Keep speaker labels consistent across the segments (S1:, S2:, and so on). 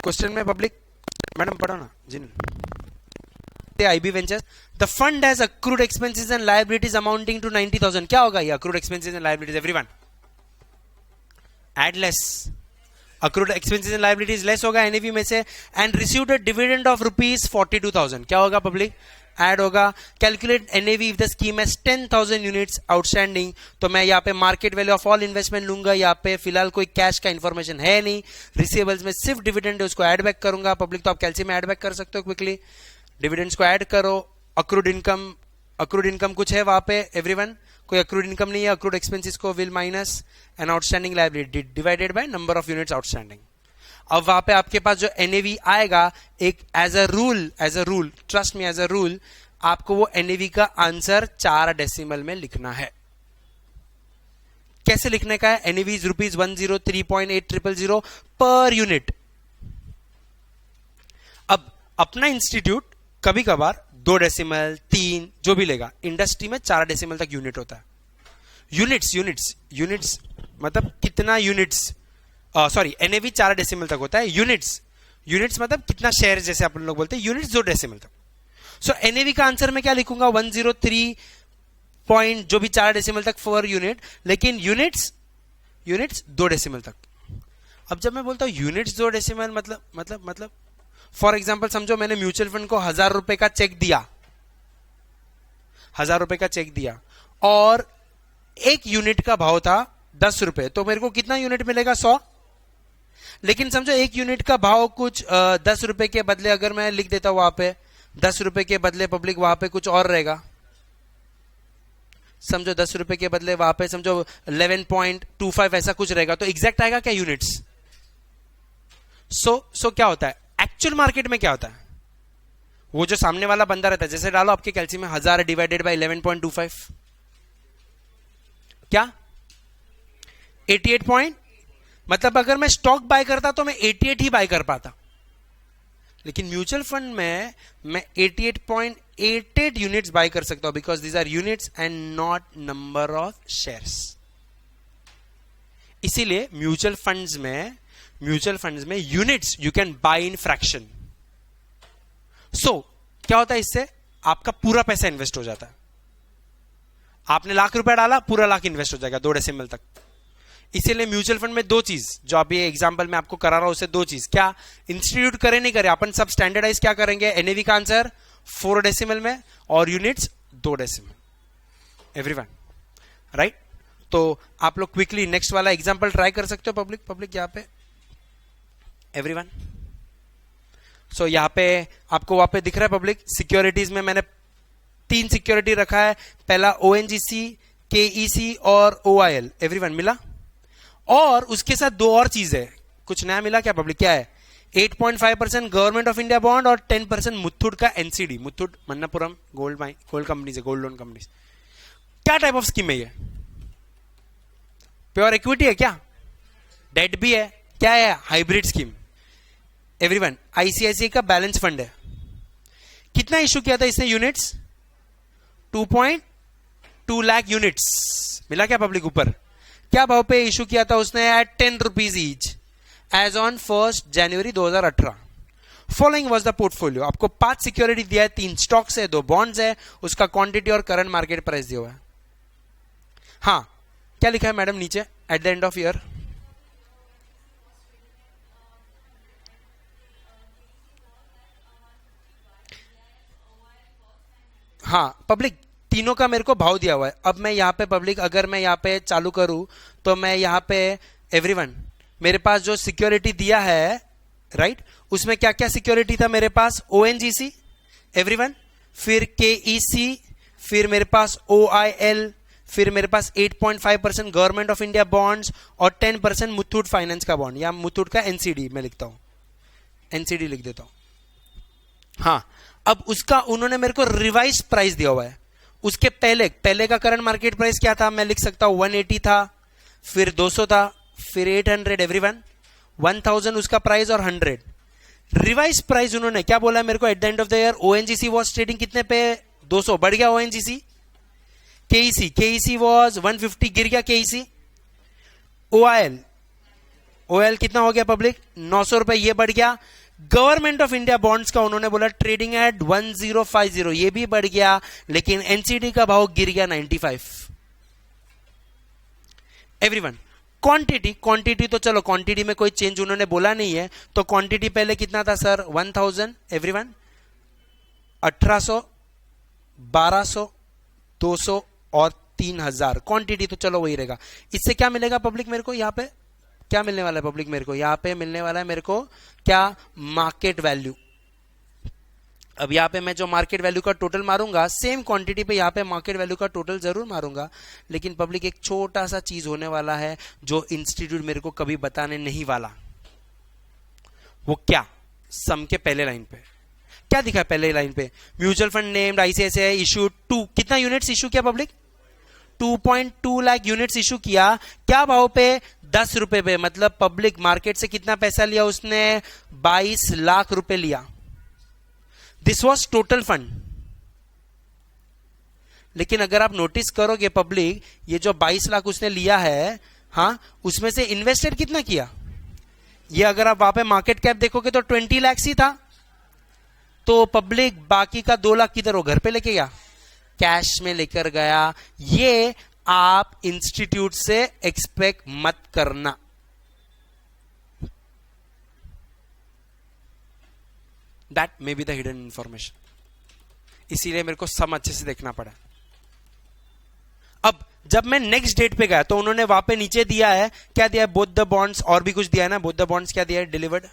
S1: Question में public madam पढ़ो ना जिन IB Ventures, the fund has accrued expenses and liabilities amounting to 90,000. क्या होगा ये accrued expenses and liabilities? Everyone add less. accrued expenses and liabilities less होगा NAV में से, and received a dividend of rupees 42,000. क्या होगा पब्लिक? ऐड होगा. Calculate NAV if the scheme has 10,000 units outstanding. तो मैं यहाँ पे market value of all investment लूंगा. यहाँ पे फिलहाल कोई कैश का इंफॉर्मेशन है नहीं. रिसीवेबल्स में सिर्फ डिविडेंड है, उसको ऐड बैक करूंगा. पब्लिक तो आप कैलसी में ऐड बैक कर सकते हो क्विकली. डिविडेंड्स को ऐड करो. अक्रूड इनकम कुछ है वहां पे एवरीवन? कोई अक्रूड इनकम नहीं है. अक्रूड एक्सपेंसेस को will minus and outstanding liability divided by number of units outstanding. अब वहां पे आपके पास जो NAV आएगा, एक as a rule trust me, as a rule आपको वो NAV का आंसर 4 डेसिमल में लिखना है. कैसे लिखने का है? NAV is rupees 103.8000 per unit. अब अपना इंस्टीट्यूट कभी कभार 2 डेसिमल 3 जो भी लेगा. इंडस्ट्री में 4 डेसिमल तक यूनिट होता है. यूनिट्स मतलब कितना यूनिट्स, सॉरी NAV 4 डेसिमल तक होता है. यूनिट्स मतलब कितना शेयर, जैसे अपन लोग बोलते हैं यूनिट्स 2 डेसिमल तक. सो NAV का आंसर में क्या लिखूंगा? 103 पॉइंट जो भी 4 डेसिमल तक फॉर यूनिट, लेकिन यूनिट्स 2 डेसिमल तक. अब जब मैं बोलता हूं यूनिट्स 2 डेसिमल मतलब फॉर एग्जाम्पल समझो मैंने म्यूचुअल फंड को 1000 रुपए का चेक दिया, 1000 रुपए का चेक दिया और एक यूनिट का भाव था 10 रुपए, तो मेरे को कितना यूनिट मिलेगा? 100. लेकिन समझो एक यूनिट का भाव कुछ 10 रुपए के बदले अगर मैं लिख देता हूं वहां पे 10 रुपए के बदले पब्लिक वहां पे कुछ और रहेगा. समझो 10 रुपए के बदले वहां पे समझो 11.25 ऐसा कुछ रहेगा. तो एग्जैक्ट आएगा क्या यूनिट्स? सो क्या होता है एक्चुअल मार्केट में? क्या होता है वो जो सामने वाला बंदा रहता है, जैसे डालो आपके कैलसी में 1000 डिवाइडेड बाय 11.25 क्या 88 पॉइंट. मतलब अगर मैं स्टॉक बाय करता तो मैं 88 ही बाय कर पाता, लेकिन म्यूचुअल फंड में मैं 88.88 यूनिट्स बाय कर सकता हूं, because these are units and not number of shares. इसीलिए म्यूचुअल फंड्स में units you can buy in fraction. So क्या होता है इससे? आपका पूरा पैसा इन्वेस्ट हो जाता है. आपने ₹1,00,000 डाला, पूरा लाख इन्वेस्ट हो जाएगा 2 डेसिमल तक. इसीलिए म्यूचुअल फंड में 2 चीज जो अभी एग्जांपल में आपको करा रहा हूं, उससे 2 चीज क्या इंस्टीट्यूट करे नहीं करे, अपन सब स्टैंडर्डाइज क्या करेंगे? NAV का आंसर 4 डेसिमल में और यूनिट्स 2 डेसिमल. Everyone right? तो आप लोग क्विकली नेक्स्ट वाला एग्जांपल ट्राई कर सकते हो. पब्लिक यहां पे एवरीवन. सो यहां पे आपको वहां पे दिख रहा है पब्लिक सिक्योरिटीज में मैंने 3 सिक्योरिटी रखा है. पहला ONGC, KEC और OIL. एवरीवन मिला? और उसके साथ 2 और चीज है. कुछ नया मिला क्या पब्लिक? क्या है? 8.5% गवर्नमेंट ऑफ इंडिया बॉन्ड और 10% मुथूट का NCD. Muthoot Manappuram gold company से, गोल्ड लोन कंपनी. क्या टाइप ऑफ स्कीम है ये? प्योर इक्विटी है क्या? डेट भी है? क्या है? Hybrid scheme. एवरीवन ICICI का बैलेंस फंड है. कितना इश्यू किया था इसने यूनिट्स? 2.2 लाख यूनिट्स. मिला क्या पब्लिक? ऊपर क्या भाव पे इश्यू किया था उसने? At 10 rupees each as on 1 January 2018. Following was the portfolio. आपको 5 सिक्योरिटी दिया है, 3 स्टॉक्स है, 2 बॉन्ड्स है, उसका क्वांटिटी और करंट मार्केट प्राइस दिया हुआ है. हाँ क्या लिखा है मैडम नीचे? Eight the end of year हाँ पब्लिक तीनों का मेरे को भाव दिया हुआ है. अब मैं यहाँ पे पब्लिक अगर मैं यहाँ पे चालू करूं तो मैं यहाँ पे एवरीवन मेरे पास जो सिक्योरिटी दिया है राइट, उसमें क्या क्या सिक्योरिटी था मेरे पास? ONGC एवरीवन, फिर KEC, फिर मेरे पास OIL, फिर मेरे पास 8.5% गवर्नमेंट ऑफ इंडिया बॉन्ड्स और 10% मुथूट फाइनेंस का बॉन्ड या मुथूट का NCD. मैं लिखता हूं NCD लिख देता हूं. हाँ अब उसका उन्होंने मेरे को रिवाइज प्राइस दिया हुआ है. उसके पहले का करंट मार्केट प्राइस क्या था? मैं लिख सकता हूं 180 था, फिर 200 था, फिर 800. एवरीवन 1000 उसका प्राइस और 100. रिवाइज प्राइस उन्होंने क्या बोला मेरे को? Eight the end of the year ONGC was trading कितने पे? 200. बढ़ गया ONGC. KEC वॉज 150, गिर गया KEC. ओएल कितना हो गया पब्लिक 900 रुपए, ये बढ़ गया। गवर्नमेंट ऑफ इंडिया बॉन्ड्स का उन्होंने बोला ट्रेडिंग एट 1050, ये भी बढ़ गया, लेकिन एनसीडी का भाव गिर गया 95। एवरीवन क्वांटिटी तो चलो क्वांटिटी में कोई चेंज उन्होंने बोला नहीं है, तो क्वांटिटी पहले कितना था सर 1000, एवरीवन 1800, 1200, 200 और 3000। क्वांटिटी तो चलो वही रहेगा। इससे क्या मिलेगा पब्लिक मेरे को, यहां पे क्या मिलने वाला है पब्लिक मेरे को, यहां पे मिलने वाला है मेरे को क्या, मार्केट वैल्यू। अब यहां पे मैं जो मार्केट वैल्यू का टोटल मारूंगा, सेम क्वांटिटी पे यहां पे मार्केट वैल्यू का टोटल जरूर मारूंगा, लेकिन पब्लिक एक छोटा सा चीज होने वाला है जो इंस्टीट्यूट मेरे को कभी बताने नहीं वाला। वो क्या, सम के पहले लाइन पे क्या दिखा है, पहले लाइन पे mutual fund named ICICI issue 2, कितना यूनिट्स इशू किया पब्लिक, 2.2 लाख यूनिट्स इशू किया। क्या भाव पे, 10 रुपए पे, मतलब पब्लिक मार्केट से कितना पैसा लिया उसने, 22 लाख रुपए लिया। This was total fund. लेकिन अगर आप नोटिस करोगे पब्लिक, ये जो 22 लाख उसने लिया है, हाँ, उसमें से इन्वेस्टेड कितना किया, ये अगर आप वहां पे मार्केट कैप देखोगे तो 20 लाख ही था। तो पब्लिक बाकी का 2 लाख किधर, वो घर पे लेके गया, कैश में लेकर गया। ये आप इंस्टीट्यूट से एक्सपेक्ट मत करना। That may be the hidden information, इसीलिए मेरे को सम अच्छे से देखना पड़ा। अब जब मैं नेक्स्ट डेट पे गया तो उन्होंने वहां पे नीचे दिया है, क्या दिया है, बोथ द बॉन्ड्स, और भी कुछ दिया है ना, बोथ द बॉन्ड्स क्या दिया है, डिलीवर्ड।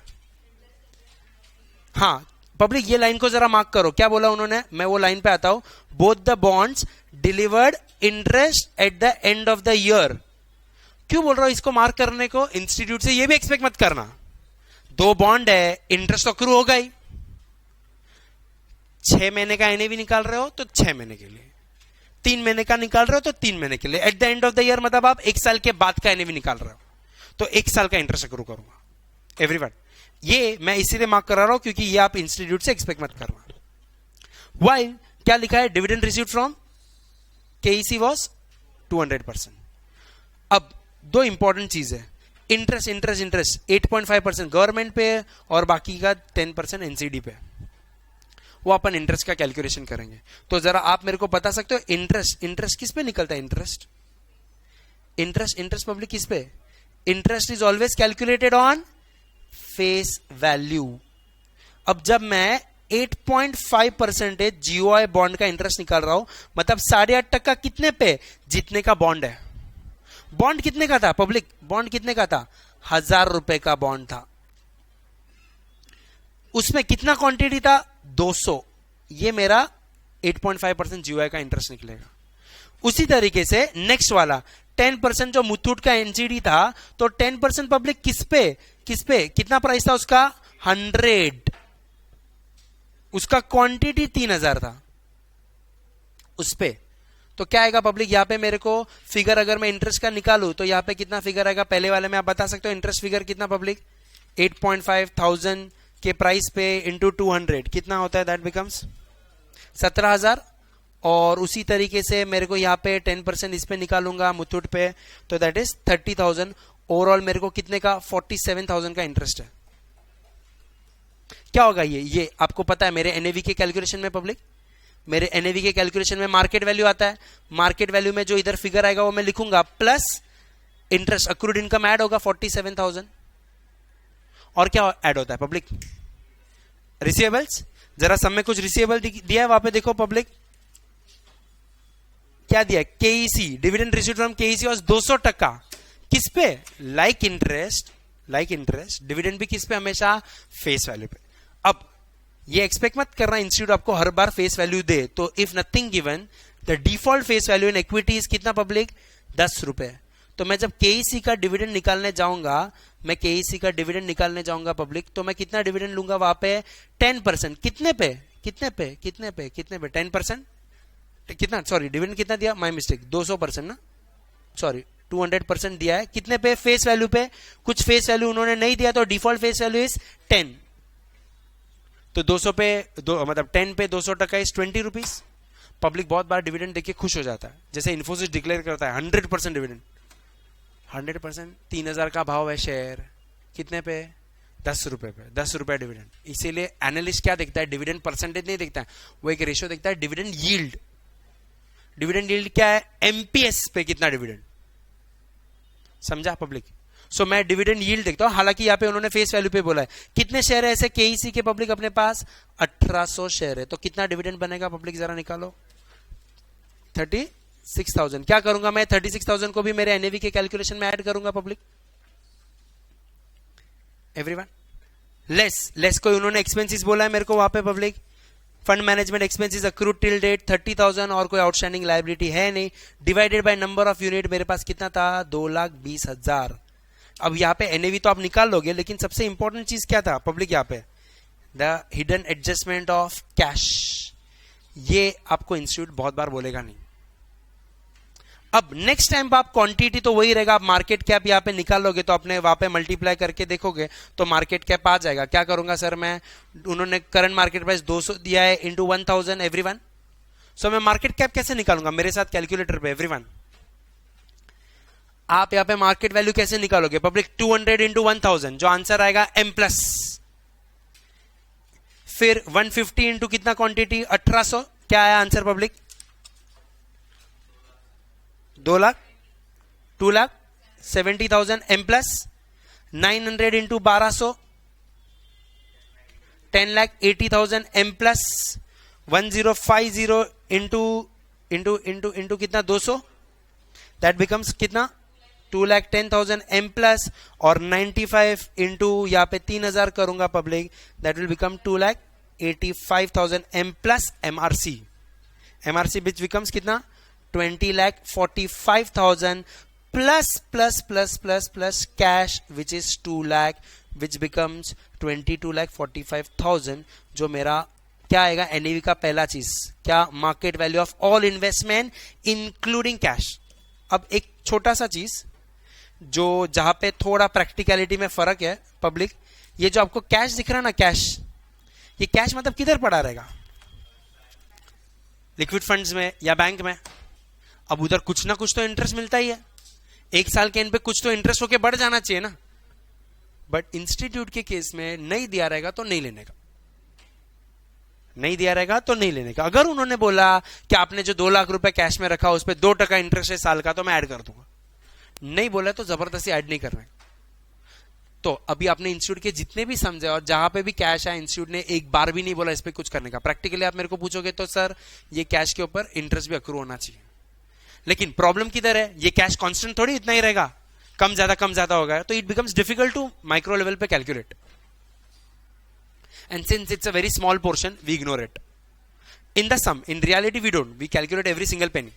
S1: हाँ पब्लिक ये लाइन को जरा मार्क करो, क्या बोला उन्होंने, मैं वो लाइन पे आता हूं, both the bonds delivered interest eight the end of the year. क्यों बोल रहा हूं इसको मार्क करने को, इंस्टीट्यूट से ये भी एक्सपेक्ट मत करना, 2 बॉन्ड है, इंटरेस्ट तो अक्रू होगा ही। 6 महीने का एनएवी निकाल रहे हो तो 6 महीने के लिए, 3 महीने का निकाल रहे हो तो 3 महीने के लिए, eight the end of the year मतलब आप 1 साल के बाद का एनएवी निकाल रहे हो तो 1 साल का इंटरेस्ट अक्रू करूंगा। एवरीवन ये मैं इसीलिए मार्क करा रहा हूं क्योंकि ये आप इंस्टीट्यूट से एक्सपेक्ट मत करना। वाइल क्या लिखा है, dividend received from KEC was 200%। अब 2 इंपॉर्टेंट चीज है, इंटरेस्ट 8.5% गवर्नमेंट पे और बाकी का 10% एनसीडी पे, वो अपन इंटरेस्ट का कैलकुलेशन करेंगे। तो जरा आप मेरे को बता सकते हो इंटरेस्ट किस पे निकलता है, इंटरेस्ट पब्लिक किस पे, interest is always calculated on face value. अब जब मैं 8.5% जीओआई बॉन्ड का इंटरेस्ट निकाल रहा हूं, मतलब 8.5% कितने पे, जितने का बॉन्ड है। बॉन्ड कितने का था पब्लिक, बॉन्ड कितने का था, 1000 रुपए का बॉन्ड था, उसमें कितना क्वांटिटी था, 200, ये मेरा 8.5% जीओआई का इंटरेस्ट निकलेगा। उसी तरीके से नेक्स्ट वाला 10% जो मुथूट का एनसीडी था, तो 10% पब्लिक किस पे कितना प्राइस था उसका, 100, उसका क्वांटिटी 3000 था उस पे। तो क्या आएगा पब्लिक, यहां पे मेरे को फिगर अगर मैं इंटरेस्ट का निकालू तो यहां पे कितना फिगर आएगा, पहले वाले में आप बता सकते हो इंटरेस्ट फिगर कितना पब्लिक, 8.5,000 के प्राइस पे इंटू 200 कितना होता है, दैट बिकम्स 17,000। और उसी तरीके से मेरे को यहाँ पे 10% इस पे निकालूंगा मुथूट पे, तो दैट इज 30,000। ओवरऑल मेरे को कितने का, 47,000 का इंटरेस्ट है। क्या होगा ये आपको पता है, मेरे एनएवी के कैलकुलेशन में पब्लिक, मेरे एनएवी के कैलकुलेशन में मार्केट वैल्यू आता है, मार्केट वैल्यू में जो इधर फिगर आएगा वो मैं लिखूंगा, plus interest accrued income add होगा 47,000। और क्या ऐड होता है पब्लिक, रिसीवेबल्स। जरा सब में कुछ रिसीवेबल दिया है वहां पे, देखो पब्लिक क्या दिया, KEC dividend received from KEC was 200%, किस पे, लाइक इंटरेस्ट डिविडेंड भी किस पे, हमेशा फेस वैल्यू पे। अब ये एक्सपेक्ट मत करना इंस्टीट्यूट आपको हर बार फेस वैल्यू दे, तो if nothing given the default face value in equity is कितना पब्लिक, 10 रुपए। तो मैं जब केईसी का डिविडेंड निकालने जाऊंगा, पब्लिक, तो मैं कितना डिविडेंड लूंगा वहां पे, 10%, कितने पे 10%, कितना, सॉरी डिविडेंड कितना दिया, माय मिस्टेक, 200% ना, सॉरी 200% दिया है, कितने पे, फेस वैल्यू पे। कुछ फेस वैल्यू उन्होंने नहीं दिया तो डिफॉल्ट फेस वैल्यू इज 10, तो 200 पे मतलब 10 पे 200% इज 20 रुपीज। पब्लिक बहुत बार डिविडेंड देके खुश हो जाता है, जैसे इन्फोसिस डिक्लेयर करता है 100% डिविडेंड, 100%, 3000 का भाव है शेयर, कितने पे? 10 रुपए पे, 10 रुपए डिविडेंड। इसीलिए एनालिस्ट क्या देखता है? डिविडेंड परसेंटेज नहीं देखता है, वो एक रेशियो देखता है, डिविडेंड यील्ड। डिविडेंड यील्ड क्या है? एमपीएस पे कितना डिविडेंड, समझा पब्लिक? सो मैं डिविडेंड यील्ड देखता हूं। हालांकि यहां पे उन्होंने फेस वैल्यू पे बोला है। कितने शेयर है ऐसे केईसी के पब्लिक अपने पास? 1800 शेयर है, तो कितना डिविडेंड बनेगा पब्लिक, जरा निकालो। 36,000। क्या करूंगा मैं? 36,000 को भी मेरे एनएवी के कैलकुलेशन में ऐड करूंगा पब्लिक। एवरीवन लेस कोई उन्होंने एक्सपेंसेस बोला है मेरे को वहां पे public. Fund management expenses accrued till date 30,000 और कोई आउटस्टैंडिंग लायबिलिटी है नहीं। Divided by number of unit मेरे पास कितना था? 2,20,000। अब यहाँ पे एनएवी तो आप निकाल लोगे, लेकिन सबसे इंपॉर्टेंट चीज क्या था पब्लिक यहाँ पे? The hidden adjustment of cash. ये आपको इंस्टीट्यूट बहुत बार बोलेगा नहीं। अब नेक्स्ट टाइम आप क्वांटिटी तो वही रहेगा, आप मार्केट कैप यहाँ पे निकाल लोगे तो अपने वहां पे मल्टीप्लाई करके देखोगे तो मार्केट कैप आ जाएगा। क्या करूंगा सर मैं? उन्होंने करंट मार्केट प्राइस 200 दिया है इंटू 1000 एवरीवन। सो मैं मार्केट कैप कैसे निकालूंगा? मेरे साथ कैलकुलेटर पे एवरीवन। आप यहाँ पे मार्केट वैल्यू कैसे निकालोगे पब्लिक? 200 इंटू 1000, जो आंसर आएगा एम प्लस। फिर 150 इंटू कितना क्वांटिटी? 1800। क्या आया answer public? 2 lakh, 2,70,000 M plus. 900 into 1200, 10,80,000 M plus. 1050 into कितना? 200, दैट बिकम्स कितना? 2,10,000 एम प्लस। और 95 इंटू यहाँ पे 3,000 करूंगा public, that will become 2,85,000 M plus MRC. MRC which becomes कितना? 20,45,000 plus cash which is 2 lakh which becomes 22,45,000, जो मेरा क्या आएगा एनएवी का पहला चीज क्या? Market value of all investment including cash. अब एक छोटा सा चीज जो जहां पे थोड़ा प्रैक्टिकलिटी में फर्क है पब्लिक, ये जो आपको कैश दिख रहा है ना, कैश, ये कैश मतलब किधर पड़ा रहेगा? लिक्विड फंड्स में या बैंक में। अब उधर कुछ ना कुछ तो इंटरेस्ट मिलता ही है, एक साल के एंड पे कुछ तो इंटरेस्ट होके बढ़ जाना चाहिए ना। बट इंस्टीट्यूट के केस में नहीं दिया रहेगा तो नहीं लेने का, नहीं दिया रहेगा तो नहीं लेने का। अगर उन्होंने बोला कि आपने जो 2 लाख रुपए कैश में रखा उस पर 2% इंटरेस्ट है साल का, तो मैं ऐड कर दूंगा। नहीं बोला तो जबरदस्ती ऐड नहीं कर रहे। तो अभी आपने इंस्टीट्यूट के जितने भी समझे और जहां पे भी कैश है, इंस्टीट्यूट ने एक बार भी नहीं बोला इस पे कुछ करने का। प्रैक्टिकली आप मेरे को पूछोगे तो सर ये कैश के ऊपर इंटरेस्ट भी अक्रू होना चाहिए, लेकिन प्रॉब्लम किधर है? ये कैश कांस्टेंट थोड़ी इतना ही रहेगा, कम ज्यादा होगा, तो it becomes difficult to micro level पे calculate. And since it's a very small portion we ignore it in the sum. In reality we don't, we calculate every single penny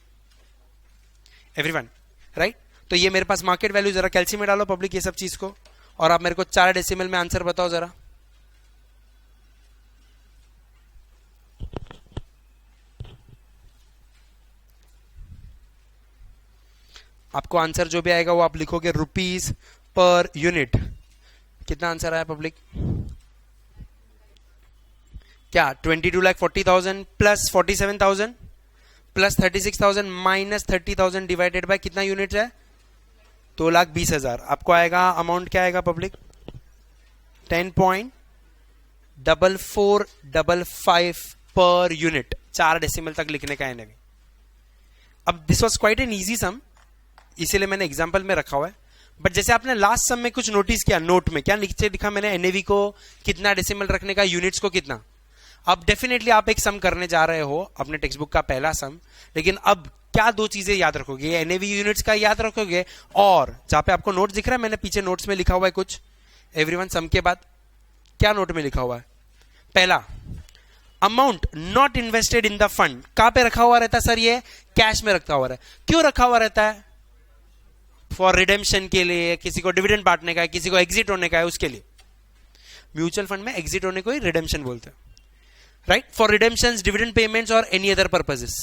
S1: everyone, right? तो ये मेरे पास market value, जरा कैलसी में डालो public ये सब चीज को, और आप मेरे को 4 डेसिमल में आंसर बताओ जरा। आपको आंसर जो भी आएगा वो आप लिखोगे रुपीज पर यूनिट। कितना आंसर आया पब्लिक? क्या? 22,40,000 plus 47,000 plus 36,000 minus 30,000 divided by कितना यूनिट है? 2,20,000। आपको आएगा अमाउंट क्या आएगा पब्लिक? 10.4455 per unit. 4 डेसिमल तक लिखने का है। अब this was quite an easy sum, इसीलिए मैंने एग्जाम्पल में रखा हुआ है। बट जैसे आपने लास्ट सम में कुछ नोटिस किया, नोट में क्या नीचे लिखा मैंने? एनएवी को कितना डेसिमल रखने का, यूनिट्स को कितना। अब डेफिनेटली आप एक सम करने जा रहे हो अपने टेक्स्ट बुक का पहला सम, लेकिन अब क्या 2 चीजें याद रखोगे? एनएवी यूनिट्स का याद रखोगे, और जहां पे आपको नोट्स दिख रहा है मैंने पीछे नोट्स में लिखा हुआ है कुछ एवरीवन, सम के बाद क्या नोट में लिखा हुआ है? पहला, amount not invested in the fund. कहां पे रखा हुआ रहता है सर? ये कैश में रखा हुआ रहता है। क्यों रखा हुआ रहता है? फॉर रिडेम्पशन के लिए, किसी को डिविडेंड बांटने का है, किसी को एग्जिट होने का है, उसके लिए। म्यूचुअल फंड में एग्जिट होने को ही रिडेम्पशन बोलते हैं, right? For redemptions, dividend payments और any other purposes.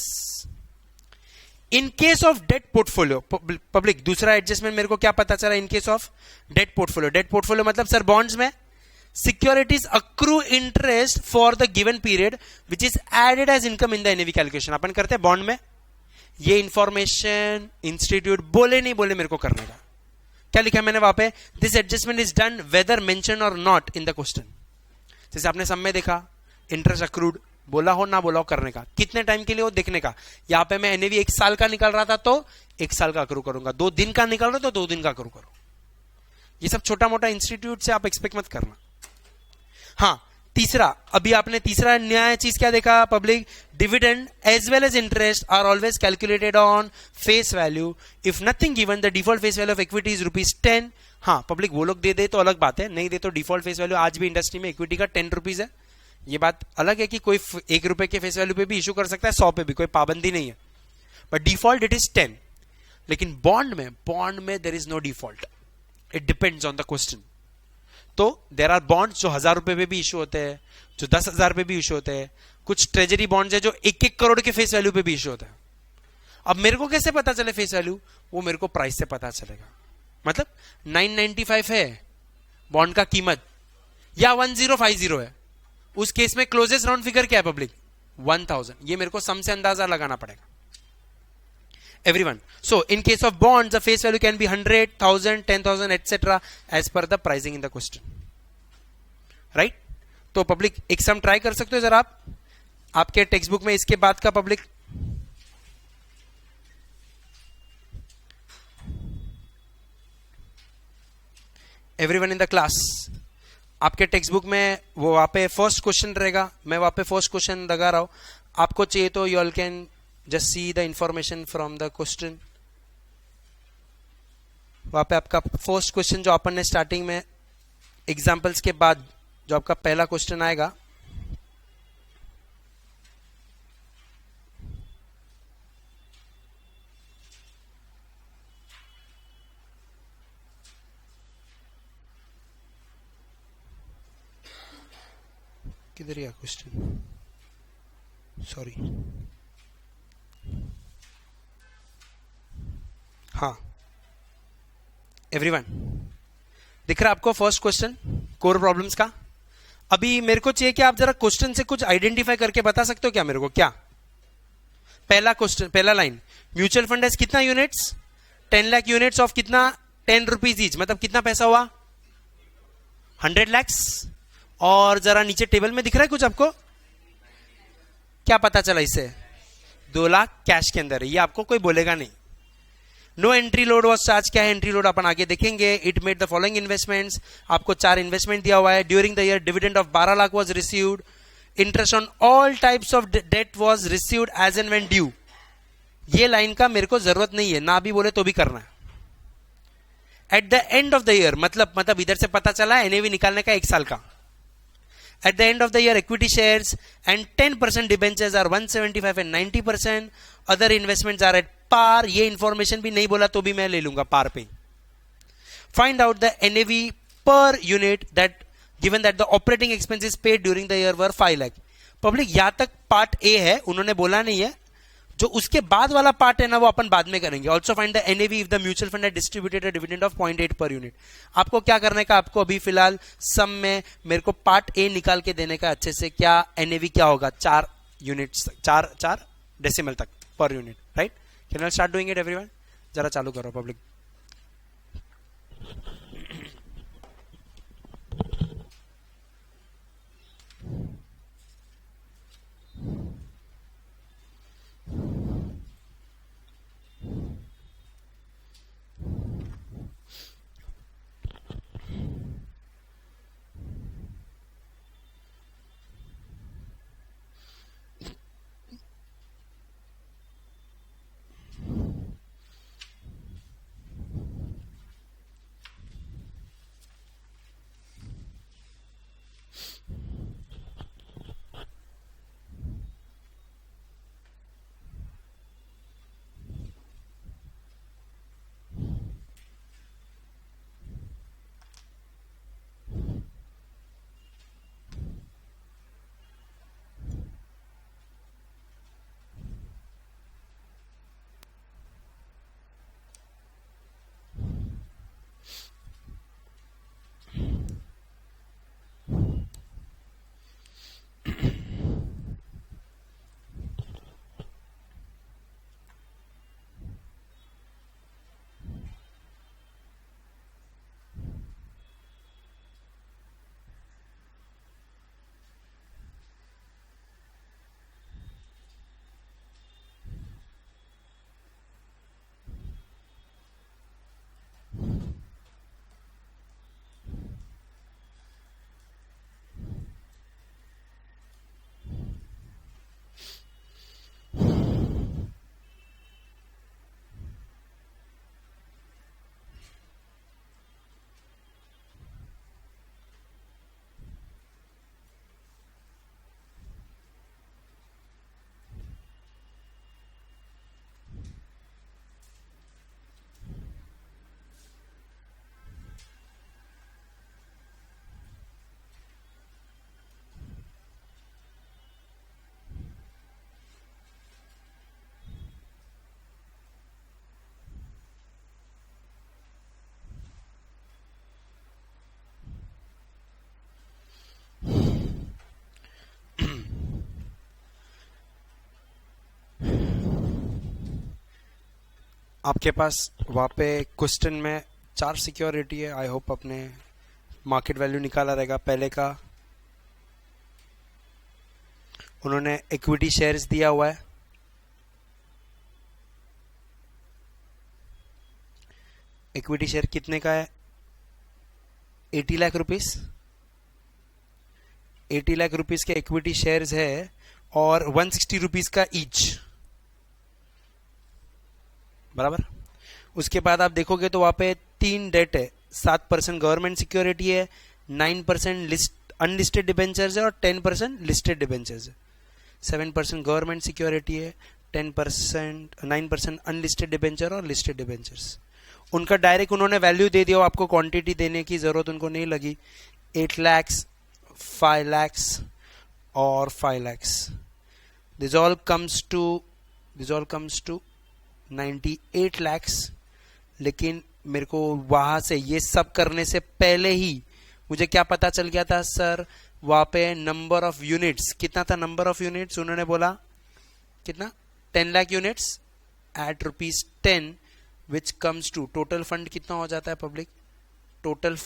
S1: In case of debt portfolio public, दूसरा एडजस्टमेंट मेरे को क्या पता चला? In case of debt portfolio, debt portfolio मतलब सर बॉन्ड्स में securities accrue interest for the given period which is added as income in the NAV calculation. अपन करते हैं बॉन्ड में। ये इंफॉर्मेशन इंस्टीट्यूट बोले नहीं बोले मेरे को करने का, क्या लिखा है मैंने वहां पे, this adjustment is done whether mention or not in the question. जैसे आपने सब में देखा इंटरेस्ट अक्रूड, बोला हो ना बोला हो करने का, कितने टाइम के लिए हो देखने का। यहां पे मैं एनएवी 1 साल का निकल रहा था तो 1 साल का अक्रू करूंगा, 2 दिन का निकल रहा तो 2 दिन का अक्रू करूं। ये सब छोटा मोटा इंस्टीट्यूट से आप एक्सपेक्ट मत करना। हाँ, तीसरा, अभी आपने तीसरा नया चीज क्या देखा public, dividend as well as interest are always calculated on face value if nothing given, the default face value of equity is ₹10। हाँ पब्लिक, वो लोग दे दे तो अलग बात है, नहीं दे तो डिफॉल्ट फेस वैल्यू आज भी इंडस्ट्री में इक्विटी का ₹10 है। ये बात अलग है कि कोई ₹1 के फेस वैल्यू पे भी इशू कर सकता है, 100 पे भी, कोई पाबंदी नहीं है, बट डिफॉल्ट इट इज 10। लेकिन बॉन्ड में there is no default, it depends on the question. तो देर आर बॉन्ड्स जो ₹1000 पे भी इशू होते हैं, जो 10,000 पे भी इशू होते हैं, कुछ ट्रेजरी बॉन्ड्स है जो 1-1 करोड़ के फेस वैल्यू पे भी इशू होता है। अब मेरे को कैसे पता चले फेस वैल्यू, वो मेरे को प्राइस से पता चलेगा। मतलब 995 है बॉन्ड का कीमत या 1050 है, उस केस में क्लोजेस्ट राउंड फिगर क्या है पब्लिक, 1000। ये मेरे को सम से अंदाजा लगाना पड़ेगा everyone. So in case of bonds the face value can be 100, 1000, 10,000 etc. as per the pricing in the question, right? तो पब्लिक एक सम ट्राई कर सकते हो जरा आप, आपके टेक्स्ट बुक में इसके बाद का public, everyone in the class, आपके टेक्स्ट बुक में वो वहां पे फर्स्ट क्वेश्चन रहेगा, मैं वहां पे फर्स्ट क्वेश्चन लगा रहा हूं, आपको चाहिए तो you all can just see the information from the question। वहां पे आपका फर्स्ट क्वेश्चन जो अपन ने स्टार्टिंग में एग्जांपल्स के बाद जो आपका पहला क्वेश्चन आएगा, किधर गया क्वेश्चन, सॉरी, हाँ एवरीवन दिख रहा है आपको फर्स्ट क्वेश्चन कोर प्रॉब्लम्स का। अभी मेरे को चाहिए कि आप जरा क्वेश्चन से कुछ आइडेंटिफाई करके बता सकते हो क्या मेरे को, क्या पहला क्वेश्चन, पहला लाइन, म्यूचुअल फंड है कितना यूनिट्स, 10 लाख यूनिट्स ऑफ कितना, ₹10 ईच, मतलब कितना पैसा हुआ, 100 lakhs। और जरा नीचे टेबल में दिख रहा है कुछ आपको, क्या पता चला इससे, 2 लाख कैश के अंदर है, ये आपको कोई बोलेगा नहीं। No entry load was charge, क्या है एंट्री लोड अपन आगे देखेंगे। It made the following investments, आपको 4 इन्वेस्टमेंट दिया हुआ है। During the year dividend of 12 lakh was received, interest on all types of debt was received as and when due. ये लाइन का मेरे को जरूरत नहीं है, ना भी बोले तो भी करना है। At the end of the year, मतलब इधर से पता चला एनएवी निकालने का 1 साल का। At the end of the year, equity shares and 10% debentures are 175 and 90%. Other investments are at par. ये information भी नहीं बोला तो भी मैं ले लूंगा par पे। Find out the NAV per unit that given that the operating expenses paid during the year were 5 lakh. Public यहाँ तक पार्ट A है, उन्होंने बोला नहीं है, जो उसके बाद वाला पार्ट है ना वो अपन बाद में करेंगे। Also find the NAV if the mutual fund है distributed a dividend of 0.8 per unit. आपको क्या करने का, आपको अभी फिलहाल सम में मेरे को पार्ट ए निकाल के देने का अच्छे से, क्या एनएवी क्या होगा, 4 यूनिट्स, 4 डेसिमल तक per unit, right. Can I start doing it everyone, जरा चालू करो पब्लिक। आपके पास वहाँ पे क्वेश्चन में 4 सिक्योरिटी है। आई होप अपने मार्केट वैल्यू निकाला रहेगा। पहले का उन्होंने इक्विटी शेयर्स दिया हुआ है। इक्विटी शेयर कितने का है? 80 लाख रुपीस। 80 लाख रुपीस के इक्विटी शेयर्स है और 160 रुपीस का ईच, बराबर। उसके बाद आप देखोगे तो वहां पे 3 डेट है। 7% गवर्नमेंट सिक्योरिटी है, 9% लिस्ट अनलिस्टेड डिबेंचर्स है और 10% लिस्टेड डिबेंचर्स है। 7% गवर्नमेंट सिक्योरिटी है, 9% अनलिस्टेड डिबेंचर और लिस्टेड डिबेंचर्स। उनका डायरेक्ट उन्होंने वैल्यू दे दिया, आपको क्वांटिटी देने की जरूरत उनको नहीं लगी। 8 lakhs, 5 lakhs और 5 lakhs। This all comes to 98 lakhs। लेकिन मेरे को वहां से ये सब करने से पहले ही मुझे क्या पता चल गया था सर, वहां पे नंबर ऑफ यूनिट्स कितना था? नंबर ऑफ यूनिट्स उन्होंने बोला कितना? 10 lakh units at ₹10 which comes to total fund कितना हो जाता है पब्लिक? टोटल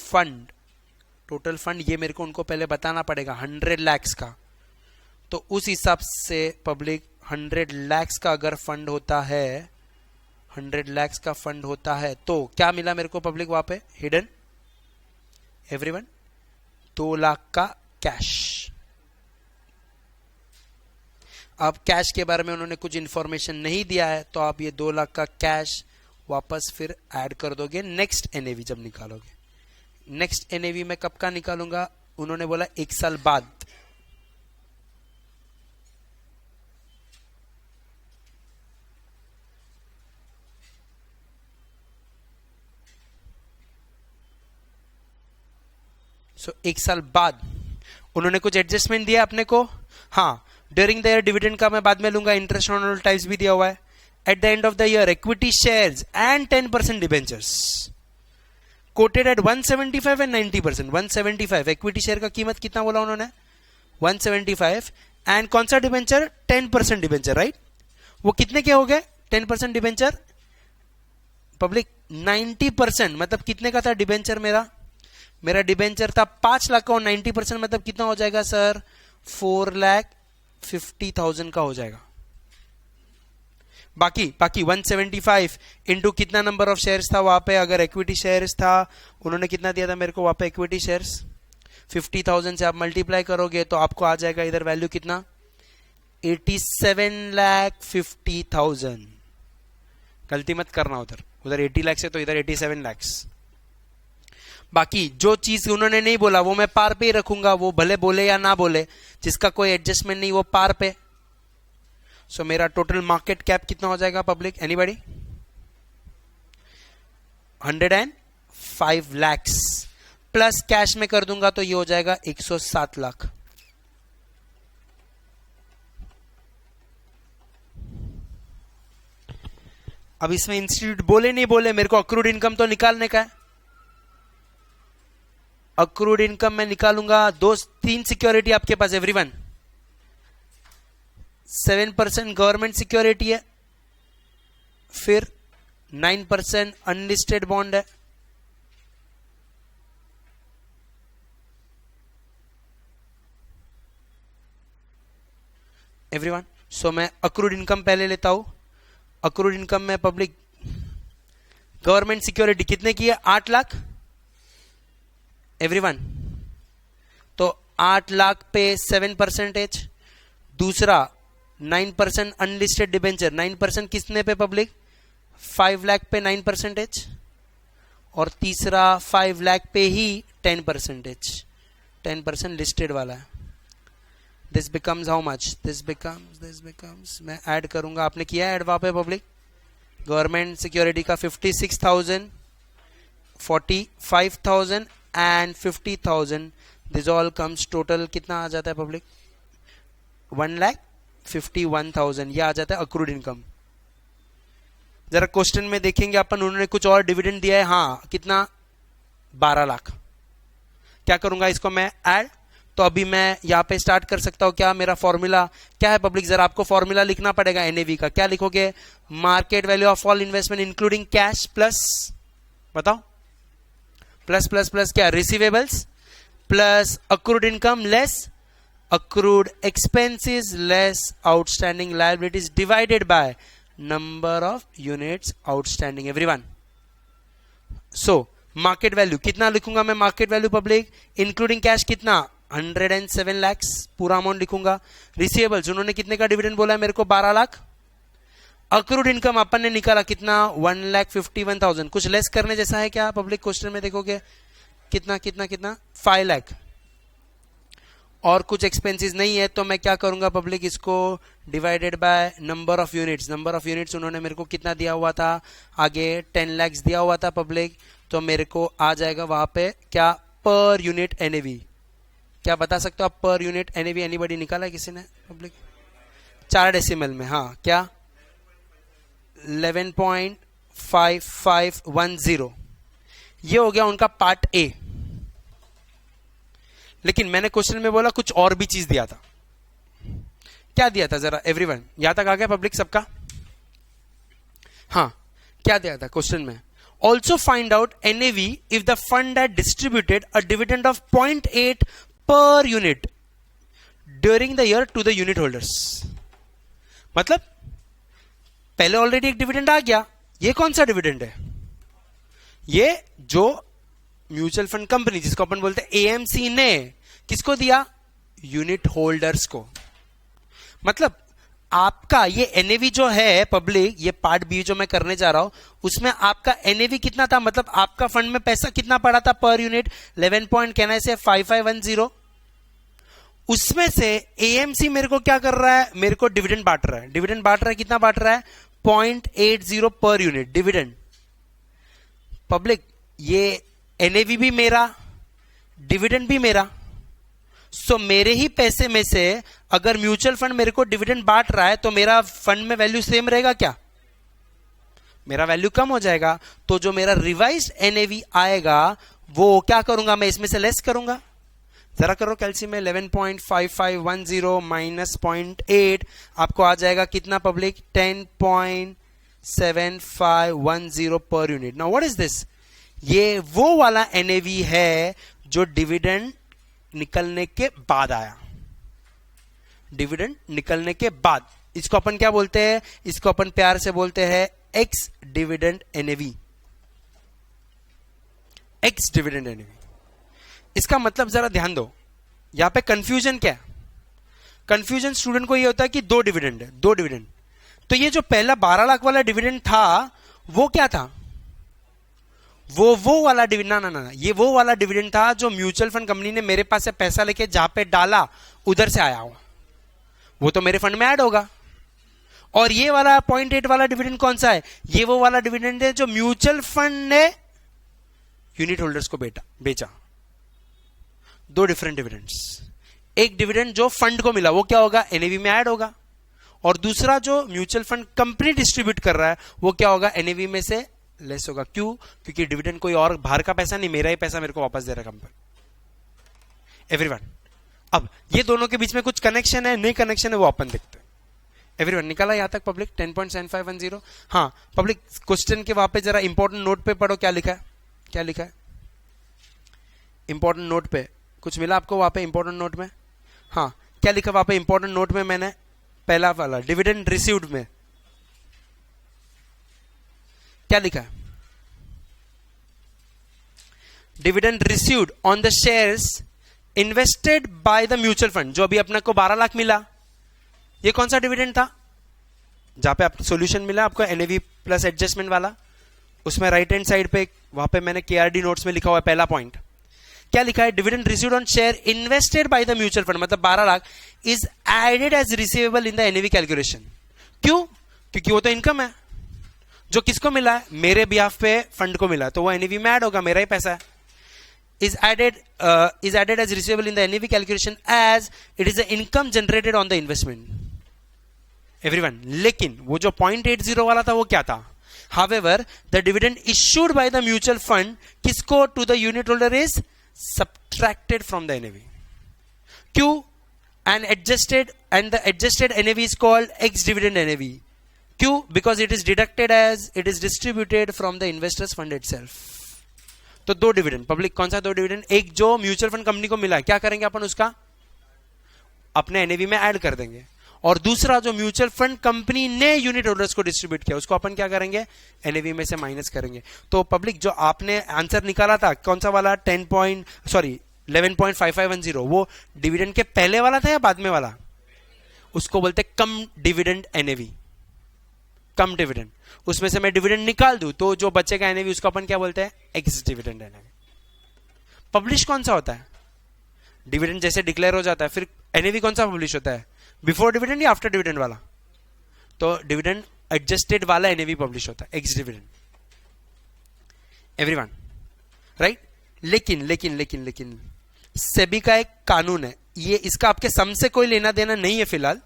S1: फंड ये मेरे को उनको पहले बताना पड़ेगा 100 lakhs का। तो उस हिसाब से पब्लिक 100 lakhs का अगर फंड होता है, 100 lakhs का फंड होता है तो क्या मिला मेरे को पब्लिक वहां पे? हिडन एवरीवन 2 लाख का कैश। अब कैश के बारे में उन्होंने कुछ इंफॉर्मेशन नहीं दिया है, तो आप ये 2 लाख का कैश वापस फिर ऐड कर दोगे नेक्स्ट एनएवी जब निकालोगे। नेक्स्ट एनएवी में कब का निकालूंगा? उन्होंने बोला 1 साल बाद। सो 1 साल बाद उन्होंने कुछ एडजस्टमेंट दिया अपने को। हाँ, ड्यूरिंग द ईयर डिविडेंड का मैं बाद में लूंगा, इंटरेस्ट ऑन ऑल टाइप्स भी दिया हुआ है। At the end of the year equity shares and 10% debentures quoted at 175 and 90%। 175 equity share का कीमत कितना बोला उन्होंने? 175। एंड कौन सा डिबेंचर? 10% debenture, right. वो कितने के हो गए 10% डिबेंचर पब्लिक? 90%। मतलब कितने का था डिबेंचर मेरा डिबेंचर था 5 लाख का और 90% मतलब कितना हो जाएगा सर? 4,50,000 का हो जाएगा। बाकी 175 इंटू कितना नंबर ऑफ शेयर्स था वहां पे? अगर इक्विटी शेयर्स था उन्होंने कितना दिया था मेरे को वहां पे? इक्विटी शेयर्स 50,000 से आप मल्टीप्लाई करोगे तो आपको आ जाएगा इधर वैल्यू कितना? 87,50,000। गलती मत करना, उधर 80 लाख से तो इधर 87 लाख। बाकी जो चीज उन्होंने नहीं बोला वो मैं पार पे ही रखूंगा, वो भले बोले या ना बोले, जिसका कोई एडजस्टमेंट नहीं वो पार पे। सो मेरा टोटल मार्केट कैप कितना हो जाएगा public? Anybody? 105 lakhs plus cash में कर दूंगा तो ये हो जाएगा 107 लाख। अब इसमें इंस्टीट्यूट बोले नहीं बोले, मेरे को अक्रूड इनकम तो निकालने का है। अक्रूड इनकम में निकालूंगा 3 सिक्योरिटी आपके पास एवरीवन। 7% गवर्नमेंट सिक्योरिटी है, फिर 9% अनलिस्टेड बॉन्ड है, एवरीवन। सो मैं अक्रूड इनकम पहले लेता हूं। अक्रूड इनकम में पब्लिक गवर्नमेंट सिक्योरिटी कितने की है? 8 लाख एवरीवन। तो 8 लाख पे 7%। दूसरा 9% अनलिस्टेड डिबेंचर, 9% किसने पे पब्लिक? 5 लाख पे 9%। और तीसरा 5 लाख पे ही 10%। 10% लिस्टेड वाला है। This becomes how much? This becomes मैं ऐड करूंगा, आपने किया ऐड वहां पे पब्लिक? गवर्नमेंट सिक्योरिटी का 56,000, 45,000 and 50,000। This all comes total कितना आ जाता है पब्लिक? 1,51,000। यह आ जाता है अक्रूड इनकम। जरा क्वेश्चन में देखेंगे अपन, उन्होंने कुछ और डिविडेंड दिया है। हाँ, कितना? 12 लाख। क्या करूंगा इसको मैं ऐड? तो अभी मैं यहां पे स्टार्ट कर सकता हूं। क्या मेरा फॉर्मूला क्या है पब्लिक? जरा आपको फॉर्मूला लिखना पड़ेगा एनएवी का। क्या लिखोगे? Market value of all investment including cash plus, बताओ, प्लस प्लस प्लस क्या? Receivables plus accrued income less accrued expenses less outstanding liabilities divided by number of units outstanding everyone. So market value कितना लिखूंगा मैं? Market value public including cash कितना? 107 lakhs पूरा amount लिखूंगा। Receivables उन्होंने कितने का डिविडेंड बोला है मेरे को? 12 लाख। अक्रूड इनकम अपन ने निकाला कितना? 1,51,000। कुछ लेस करने जैसा है क्या पब्लिक? क्वेश्चन में देखोगे कितना कितना कितना? 5 लाख। और कुछ एक्सपेंसेस नहीं है तो मैं क्या करूंगा पब्लिक? इसको divided by number of units. Number of units उन्होंने मेरे को कितना दिया हुआ था? आगे 10 lakhs दिया हुआ था पब्लिक, तो मेरे को आ जाएगा वहां पे क्या? Per unit NAV. क्या बता सकते हो आप पर यूनिट एनएवी? एनीबॉडी निकाला किसी ने पब्लिक? 4 डेसिमल में, हाँ, क्या? 11.5510। ये हो गया उनका पार्ट ए। लेकिन मैंने क्वेश्चन में बोला कुछ और भी चीज दिया था। क्या दिया था जरा एवरीवन? यहां तक आ गया पब्लिक सबका? हाँ, क्या दिया था क्वेश्चन में? Also find out NAV if the fund had distributed a dividend of 0.8 per unit during the year to the unit holders. मतलब पहले ऑलरेडी एक डिविडेंड आ गया। ये कौन सा डिविडेंड है? ये जो म्यूचुअल फंड कंपनी जिसको अपन बोलते हैं एएमसी ने किसको दिया? यूनिट होल्डर्स को। मतलब आपका ये एनएवी जो है पब्लिक, ये पार्ट बी जो मैं करने जा रहा हूं, उसमें आपका एनएवी कितना था? मतलब आपका फंड में पैसा कितना पड़ा था पर यूनिट? 11.5510। उसमें से एएमसी मेरे को क्या कर रहा है? मेरे को डिविडेंड बांट रहा है। डिविडेंड बांट रहा है, कितना बांट रहा है? 0.80 पर यूनिट डिविडेंड। पब्लिक ये एनएवी भी मेरा, डिविडेंड भी मेरा। सो मेरे ही पैसे में से अगर म्यूचुअल फंड मेरे को डिविडेंड बांट रहा है तो मेरा फंड में वैल्यू सेम रहेगा क्या? मेरा वैल्यू कम हो जाएगा। तो जो मेरा रिवाइज्ड एनएवी आएगा वो क्या करूंगा मैं? इसमें से लेस करूंगा। जरा करो कैलसी में 11.5510 माइनस 0.8 आपको आ जाएगा कितना public? 10.7510 per unit. Now what is this? ये वो वाला एनएवी है जो डिविडेंड निकलने के बाद आया। डिविडेंड निकलने के बाद इसको अपन क्या बोलते हैं? इसको अपन प्यार से बोलते हैं x dividend NAV. X dividend NAV. इसका मतलब जरा ध्यान दो, यहां पे कंफ्यूजन क्या है? कंफ्यूजन स्टूडेंट को ये होता है कि दो डिविडेंड है, दो डिविडेंड। तो ये जो पहला 12 लाख वाला डिविडेंड था वो क्या था? वो वाला डिविडेंड ना, ये वो वाला डिविडेंड था जो म्यूचुअल फंड कंपनी ने मेरे पास से पैसा लेके जहां पे डाला उधर से आया हुआ, वो तो मेरे फंड में ऐड होगा। और ये वाला 0.8 वाला डिविडेंड कौन सा है? ये वो वाला डिविडेंड है जो म्यूचुअल फंड ने यूनिट होल्डर्स को बेचा। दो डिफरेंट डिविडेंड्स। एक डिविडेंड जो फंड को मिला वो क्या होगा? एनएवी में ऐड होगा। और दूसरा जो म्यूचुअल फंड कंपनी डिस्ट्रीब्यूट कर रहा है वो क्या होगा? एनएवी में से लेस होगा। क्यों? क्योंकि डिविडेंड कोई और बाहर का पैसा नहीं, मेरा ही पैसा मेरे को वापस दे रहा है कंपनी। एवरीवन, अब ये दोनों के बीच में कुछ कनेक्शन है, नहीं कनेक्शन है, वो अपन देखते हैं। एवरीवन निकाला यहां तक पब्लिक? 10.7510। हाँ पब्लिक, क्वेश्चन के वहां पे जरा इंपॉर्टेंट नोट पे पढ़ो क्या लिखा है? क्या लिखा है इंपॉर्टेंट नोट पे? कुछ मिला आपको वहां पे इंपॉर्टेंट नोट में? हाँ, क्या लिखा वहां पे इंपॉर्टेंट नोट में? मैंने पहला वाला डिविडेंड रिसीव्ड में क्या लिखा है? Dividend received on the shares invested by the mutual fund. जो अभी अपने को 12 लाख मिला, ये कौन सा डिविडेंड था? जहां पे आपको सॉल्यूशन मिला आपको एनएवी प्लस एडजस्टमेंट वाला, उसमें राइट हैंड साइड पे वहां पे मैंने केआरडी नोट्स में लिखा हुआ है पहला पॉइंट। क्या लिखा है? Dividend received on share invested by the mutual fund, मतलब 12 lakh is added as receivable in the NAV calculation. क्यों? क्योंकि वो तो इनकम है जो किसको मिला है? मेरे बिहाफ पे फंड को मिला, तो वो एनएवी में ऐड होगा, मेरा ही पैसा है। is added as receivable in the NAV calculation as it is the income generated on the investment. Everyone, लेकिन वो जो 0.80 वाला था वो क्या था? However, the dividend issued by the mutual fund किसको? to the unit holder is subtracted from the NAV. क्यों? and the adjusted NAV is called ex dividend NAV. क्यों? Because it is deducted as it is distributed from the investors fund itself. तो दो dividend, public कौन सा दो dividend? एक जो mutual fund company को मिला है, क्या करेंगे अपन उसका? अपने एनएवी में ऐड कर देंगे। और दूसरा जो म्यूचुअल फंड कंपनी ने यूनिट होल्डर्स को डिस्ट्रीब्यूट किया, उसको अपन क्या करेंगे? एनएवी में से माइनस करेंगे। तो पब्लिक जो आपने आंसर निकाला था कौन सा वाला? 11.5510, वो डिविडेंड के पहले वाला था या बाद में वाला? उसको बोलते कम डिविडेंड एनएवी, कम डिविडेंड। उसमें से मैं डिविडेंड निकाल दूं तो जो बचेगा एनएवी उसको अपन क्या बोलते हैं? X dividend NAV. पब्लिश कौन सा होता है? डिविडेंड जैसे डिक्लेयर हो जाता है, फिर एनएवी कौन सा पब्लिश होता है? बिफोर डिविडेंड या आफ्टर डिविडेंड वाला? तो डिविडेंड एडजस्टेड वाला एनएवी पब्लिश होता है, एक्स डिविडेंड। Everyone right? लेकिन लेकिन लेकिन लेकिन सेबी का एक कानून है, ये इसका आपके सम से कोई लेना देना नहीं है फिलहाल,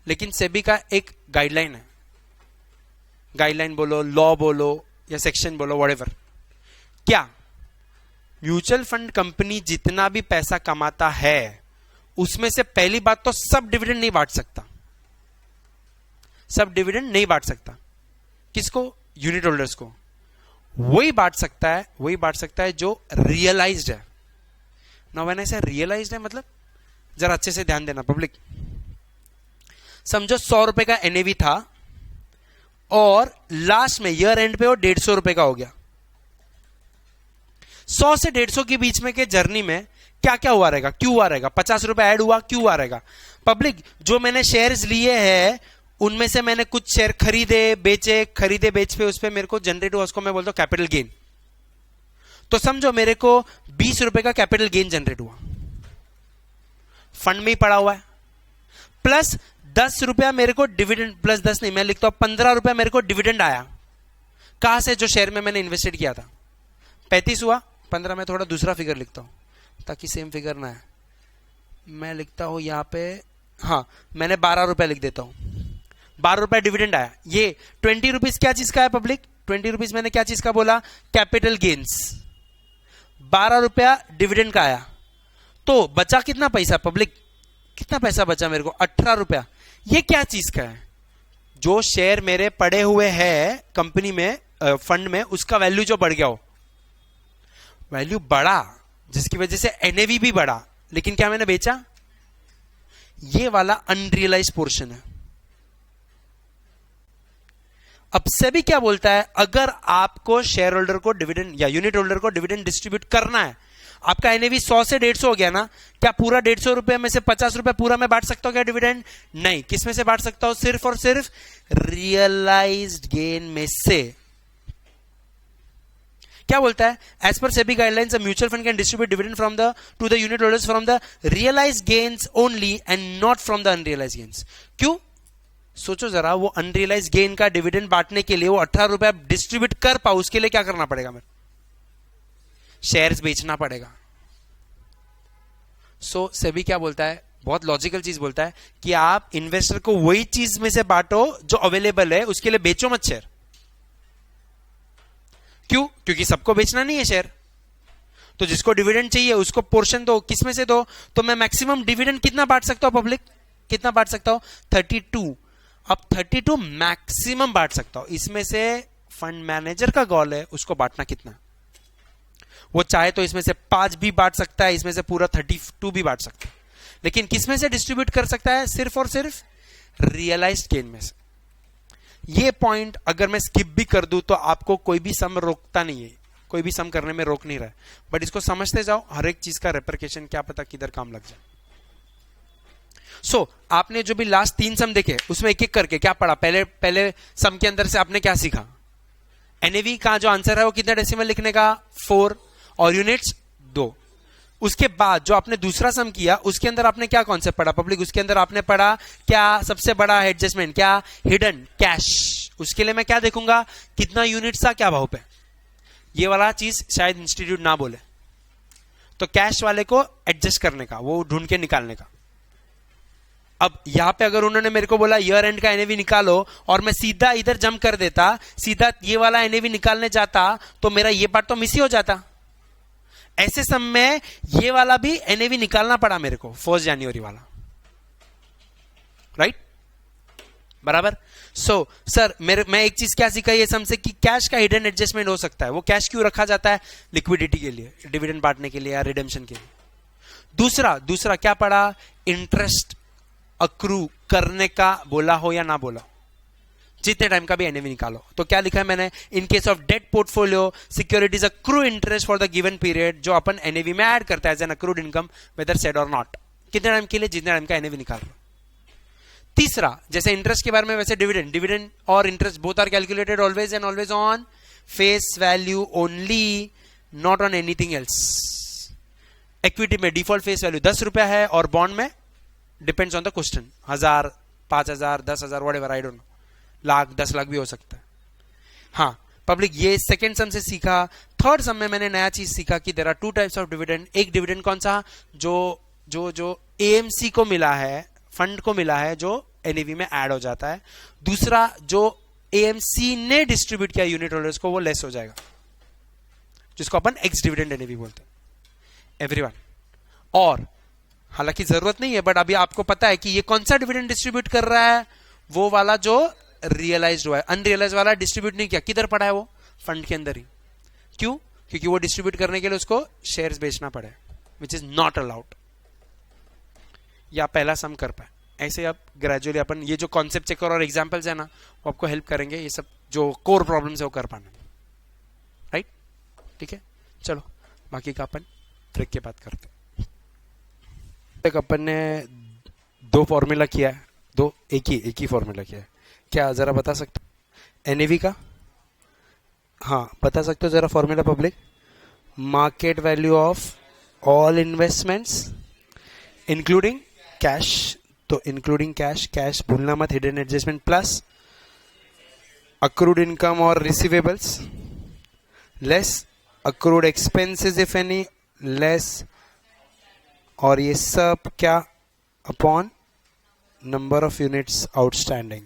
S1: लेकिन सेबी का एक गाइडलाइन है। गाइडलाइन बोलो, लॉ बोलो या सेक्शन बोलो, व्हाटएवर। क्या म्यूचुअल फंड कंपनी जितना भी पैसा कमाता है उसमें से पहली बात तो सब डिविडेंड नहीं बांट सकता, सब डिविडेंड नहीं बांट सकता। किसको? यूनिट होल्डर्स को। वही बांट सकता है, वही बांट सकता है जो रियलाइज्ड है। नाउ व्हेन आई से रियलाइज्ड है मतलब, जरा अच्छे से ध्यान देना पब्लिक। समझो 100 रुपए का एनएवी था और लास्ट में ईयर एंड पे वो 150 रुपए का हो गया। 100 से 150 के बीच में के जर्नी में क्या क्या हुआ रहेगा? क्यों हुआ रहेगा? 50 रुपए ऐड हुआ, क्यों हुआ रहेगा? पब्लिक जो मैंने शेयर्स लिए हैं उनमें से मैंने कुछ शेयर खरीदे बेचे, खरीदे बेच पे उस पे मेरे को जनरेट हुआ, उसको मैं बोलता हूं कैपिटल गेन। तो समझो मेरे को 20 रुपए का कैपिटल गेन जनरेट हुआ, फंड में ही पड़ा हुआ है, प्लस 10 रुपया मेरे को डिविडेंड, प्लस 10 नहीं मैं लिखता हूं 15 रुपया मेरे को डिविडेंड आया। कहां से? जो शेयर में मैंने इन्वेस्टेड किया था। 35 हुआ, 15 में थोड़ा दूसरा फिगर लिखता हूं ताकि सेम फिगर ना है। मैं लिखता हूं यहां पे, हाँ मैंने 12 रुपया लिख देता हूं, 12 रुपया डिविडेंड आया। ये 20 रुपीज क्या चीज का है पब्लिक? 20 रुपीज मैंने क्या चीज का बोला? Capital gains. 12 रुपया डिविडेंड का आया, तो बचा कितना पैसा पब्लिक? कितना पैसा बचा मेरे को? 18 रुपया। ये क्या चीज का है? जो शेयर मेरे पड़े हुए हैं कंपनी में, फंड में, उसका वैल्यू जो बढ़ गया हो, वैल्यू बढ़ा जिसकी वजह से एनएवी भी बढ़ा, लेकिन क्या मैंने बेचा? ये वाला अनरियलाइज पोर्शन है। अब सेबी क्या बोलता है? अगर आपको शेयर होल्डर को डिविडेंड या यूनिट होल्डर को डिविडेंड डिस्ट्रीब्यूट करना है, आपका एनएवी 100 से 150 हो गया ना, क्या पूरा 150 रुपए में से 50 रुपए पूरा मैं बांट सकता हूं क्या डिविडेंड? नहीं। किस में से बांट सकता हूं? सिर्फ और सिर्फ रियलाइज्ड गेन में से। क्या बोलता है? As per SEBI guidelines a mutual fund can distribute dividend from the to the unit holders from the realised gains only and not from the unrealised gains. क्यों? सोचो जरा, वो अनरियलाइज्ड गेन का डिविडेंड बांटने के लिए, वो 18 रुपया डिस्ट्रीब्यूट कर पाओ, उसके लिए क्या करना पड़ेगा? मेरे शेयर्स बेचना पड़ेगा। सो सेबी क्या बोलता है? बहुत लॉजिकल चीज बोलता है कि आप इन्वेस्टर को वही चीज में से बांटो जो अवेलेबल है, उसके लिए बेचो मत शेयर। क्यों? क्योंकि सबको बेचना नहीं है शेयर, तो जिसको डिविडेंड चाहिए उसको पोर्शन दो। किस में से दो? तो मैं मैक्सिमम डिविडेंड कितना बांट सकता हूं पब्लिक? कितना बांट सकता हूं? 32। अब 32 मैक्सिमम बांट सकता हूं। इसमें से फंड मैनेजर का गोल है उसको बांटना कितना। वो चाहे तो इसमें से 5 भी बांट सकता है, इसमें से पूरा 32 भी बांट सकता है, लेकिन किस में से डिस्ट्रीब्यूट कर सकता है? सिर्फ और सिर्फ रियलाइज्ड गेन में से। ये पॉइंट अगर मैं स्किप भी कर दूं तो आपको कोई भी सम रोकता नहीं है, कोई भी सम करने में रोक नहीं रहा है, बट इसको समझते जाओ, हर एक चीज का रेपरकेशन क्या पता किधर काम लग जाए। आपने जो भी लास्ट 3 सम देखे उसमें एक एक करके क्या पढ़ा? पहले सम के अंदर से आपने क्या सीखा? एनएवी का जो आंसर है वो कितना डेसिमल लिखने का? 4 और यूनिट्स 2। उसके बाद जो आपने दूसरा सम किया उसके अंदर आपने क्या कॉन्सेप्ट पढ़ा पब्लिक? उसके अंदर आपने पढ़ा क्या सबसे बड़ा एडजस्टमेंट? क्या? Hidden cash. उसके लिए मैं क्या देखूंगा? कितना यूनिट्स था, क्या भाव पे। ये वाला चीज शायद इंस्टीट्यूट ना बोले, तो कैश वाले को एडजस्ट करने का, वो ढूंढ के निकालने का। अब यहां पे अगर उन्होंने मेरे को बोला ईयर एंड का एनएवी निकालो और मैं सीधा इधर जंप कर देता, सीधा ये वाला एनएवी निकालने जाता, तो मेरा ये पार्ट तो मिस ही हो जाता। ऐसे सम में ये वाला भी एनएवी निकालना पड़ा मेरे को 1 जनवरी वाला, राइट? बराबर। सो सर मैं एक चीज क्या सीखा ये सम से कि कैश का हिडन एडजस्टमेंट हो सकता है। वो कैश क्यों रखा जाता है? लिक्विडिटी के लिए, डिविडेंड बांटने के लिए या रिडेम्पशन के लिए। दूसरा क्या पड़ा? इंटरेस्ट अक्रू करने का बोला हो या ना बोला, जितने टाइम का भी एनएवी निकालो। तो क्या लिखा है मैंने? In case of debt portfolio securities accrue interest for the given period, जो अपन एनएवी में ऐड करता है as an accrued income whether said or not. कितने टाइम के लिए? जितने टाइम का एनएवी निकाल लो। तीसरा, जैसे इंटरेस्ट के बारे में वैसे डिविडेंड और interest both are calculated always and always on face value only, not on anything else. Equity में डिफॉल्ट फेस वैल्यू 10 रुपया है और बॉन्ड में depends on the question 1000, 5000, 10,000 whatever, I don't know, lakh 10 lakh भी हो सकता है। हाँ पब्लिक, ये सेकेंड सम से सीखा। थर्ड सम में मैंने नया चीज सीखा कि there are 2 types of dividend. एक डिविडेंड कौन सा? जो एएमसी को मिला है, फंड को मिला है, जो एनएवी में ऐड हो जाता है। दूसरा जो एएमसी ने डिस्ट्रीब्यूट किया यूनिट होल्डर्स को, वो लेस हो जाएगा, जिसको अपन एक्स डिविडेंड एनएवी बोलते हैं। एवरीवन, और हालांकि जरूरत नहीं है बट अभी आपको पता है कि ये कौन सा डिविडेंड डिस्ट्रीब्यूट कर रहा है? वो वाला जो रियलाइज्ड हुआ है। अनरियलाइज वाला डिस्ट्रीब्यूट नहीं किया। किधर पड़ा है वो? फंड के अंदर ही। क्यों? क्योंकि वो डिस्ट्रीब्यूट करने के लिए उसको शेयर्स बेचना पड़े, विच इज नॉट अलाउड। या पहला सम कर पाए। ऐसे अब ग्रेजुअली अपन ये जो कॉन्सेप्ट चेकर और एग्जांपल्स है ना, वो आपको हेल्प करेंगे ये सब जो कोर प्रॉब्लम्स है वो कर पाने, राइट? ठीक है, चलो बाकी का अपन ट्रिक के बात करते हैं। अपन ने 2 फॉर्मूला किया है, एक ही फॉर्मूला किया है। क्या जरा बता सकते हो एनएवी का? हाँ बता सकते हो जरा formula public? Market value of all investments including cash. तो इंक्लूडिंग कैश भूलना मत, hidden adjustment plus accrued income और receivables less accrued expenses if any less, और ये सब क्या? Upon number of units outstanding.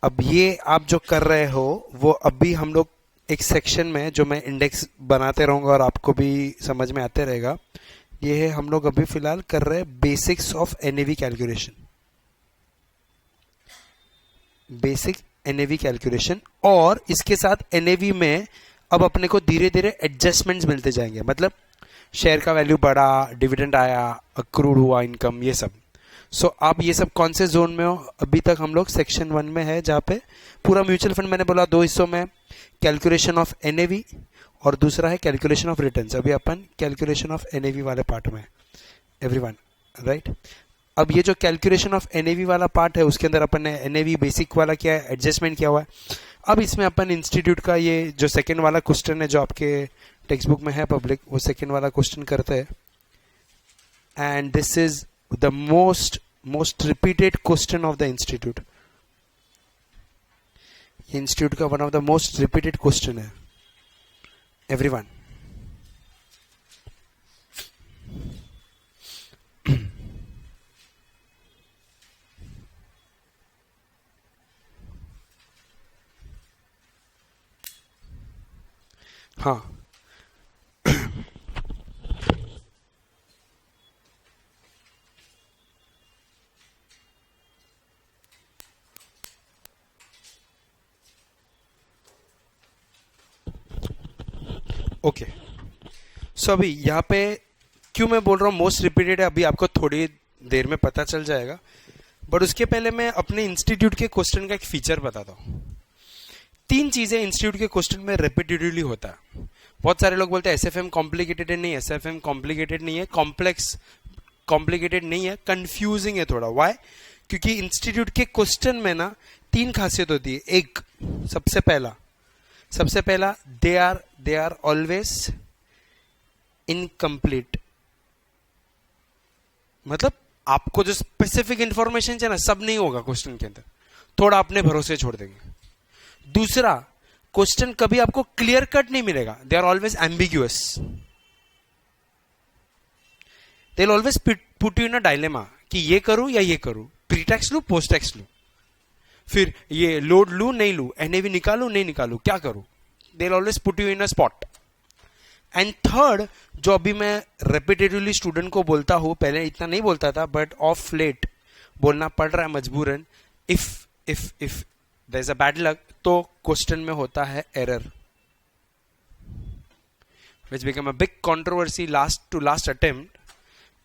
S1: अब ये आप जो कर रहे हो वो अभी हम लोग एक सेक्शन में जो मैं इंडेक्स बनाते रहूंगा और आपको भी समझ में आते रहेगा, ये है हम लोग अभी फिलहाल कर रहे हैं basics of NAV calculation. Basic NAV calculation, और इसके साथ एनएवी में अब अपने को धीरे धीरे एडजस्टमेंट्स मिलते जाएंगे। मतलब शेयर का वैल्यू बढ़ा, डिविडेंड आया, अक्रूड हुआ इनकम, ये सब। सो आप ये सब कौन से जोन में हो? अभी तक हम लोग सेक्शन 1 में है, जहाँ पे पूरा म्यूचुअल फंड मैंने बोला 2 हिस्सों में, कैलकुलेशन ऑफ एनएवी और दूसरा है कैलकुलेशन ऑफ रिटर्न्स। अभी अपन कैलकुलेशन ऑफ एनएवी वाले पार्ट में, एवरीवन, राइट? अब ये जो कैलकुलेशन ऑफ एनएवी वाला पार्ट है उसके अंदर अपन ने एनएवी बेसिक वाला किया है, एडजस्टमेंट किया हुआ है। अब इसमें अपन इंस्टीट्यूट का ये जो सेकेंड वाला क्वेश्चन है जो आपके टेक्स्ट बुक में है पब्लिक, वो सेकेंड वाला क्वेश्चन करते हैं। And this is the most repeated question of the institute. Institute का one of the most repeated question है एवरीवन। हाँ, ओके। सो अभी यहाँ पे क्यों मैं बोल रहा हूँ मोस्ट रिपीटेड है, अभी आपको थोड़ी देर में पता चल जाएगा, बट उसके पहले मैं अपने इंस्टीट्यूट के क्वेश्चन का एक फीचर बताता हूँ। 3 चीजें इंस्टीट्यूट के क्वेश्चन में रिपीटेडली होता है। बहुत सारे लोग बोलते हैं एसएफएम कॉम्प्लिकेटेड नहीं है, एसएफएम कॉम्प्लिकेटेड नहीं है, कॉम्प्लिकेटेड नहीं है, कंफ्यूजिंग है थोड़ा। व्हाई? क्योंकि इंस्टीट्यूट के क्वेश्चन में ना 3 खासियत होती है। एक, सबसे पहला दे आर ऑलवेज इनकम्प्लीट। मतलब आपको जो स्पेसिफिक इंफॉर्मेशन चाहिए ना सब नहीं होगा क्वेश्चन के अंदर, थोड़ा अपने भरोसे छोड़ देंगे। दूसरा, क्वेश्चन कभी आपको क्लियर कट नहीं मिलेगा, they are always ambiguous. They will always put you in a dilemma कि ये करूं या ये करूं, प्री टैक्स लू पोस्ट टैक्स लू, फिर ये लोड लू नहीं लू, एनएवी निकालू नहीं निकालू, क्या करूं। दे will always put you in a spot. And third, जो अभी मैं रेपिटेटिवली स्टूडेंट को बोलता हूं, पहले इतना नहीं बोलता था बट ऑफ लेट बोलना पड़ रहा है मजबूरन, if there is a bad luck, तो क्वेश्चन में होता है error, which become a big controversy last to last attempt,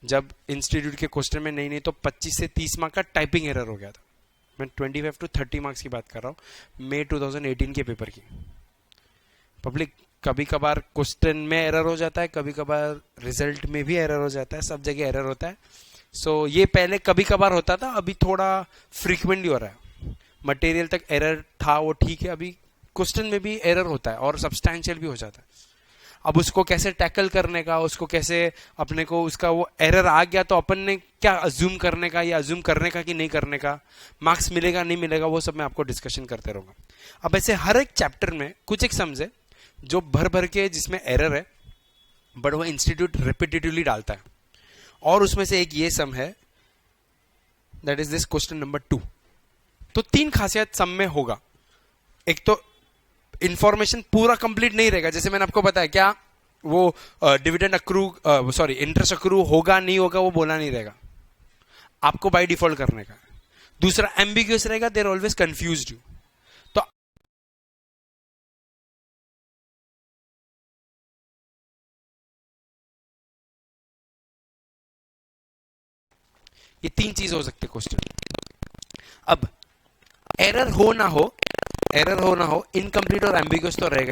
S1: जब इंस्टीट्यूट के क्वेश्चन में नहीं तो 25 से 30 मार्क का टाइपिंग एरर हो गया था. मैं 25 to 30 मार्क्स की बात कर रहा हूँ मई 2018 के पेपर की. पब्लिक, कभी कभार क्वेश्चन में एरर हो जाता है, कभी कभार रिजल्ट में भी एरर हो जाता है, सब जगह एरर होता है. सो ये पहले कभी कभार होता था, अभी थोड़ा फ्रीक्वेंटली हो रहा है. मटेरियल तक एरर था वो ठीक है, अभी क्वेश्चन में भी एरर होता है और सब्सटैंशियल भी हो जाता है. अब उसको कैसे टैकल करने का, उसको कैसे अपने को, उसका वो एरर आ गया तो अपन ने क्या अज्यूम करने का, या अज्यूम करने का कि नहीं करने का, मार्क्स मिलेगा नहीं मिलेगा, वो सब मैं आपको डिस्कशन करते रहूंगा. अब ऐसे हर एक चैप्टर में कुछ एक सम्स है जो भर भर के जिसमें एरर है, बट वो इंस्टीट्यूट रिपीटेटिवली डालता है. और उसमें से एक ये सम है, that is this question number 2. तो 3 खासियत सम में होगा. एक तो इंफॉर्मेशन पूरा कंप्लीट नहीं रहेगा, जैसे मैंने आपको बताया, क्या वो dividend accrue sorry interest accrue होगा नहीं होगा वो बोला नहीं रहेगा, आपको बाय डिफॉल्ट करने का. दूसरा, एम्बिग्यूअस रहेगा, देर ऑलवेज कंफ्यूज्ड यू. तो ये 3 चीज हो सकती है क्वेश्चन. अब एरर हो ना हो, इनकम्प्लीट और एम्बिग्यूअस तो रहेगा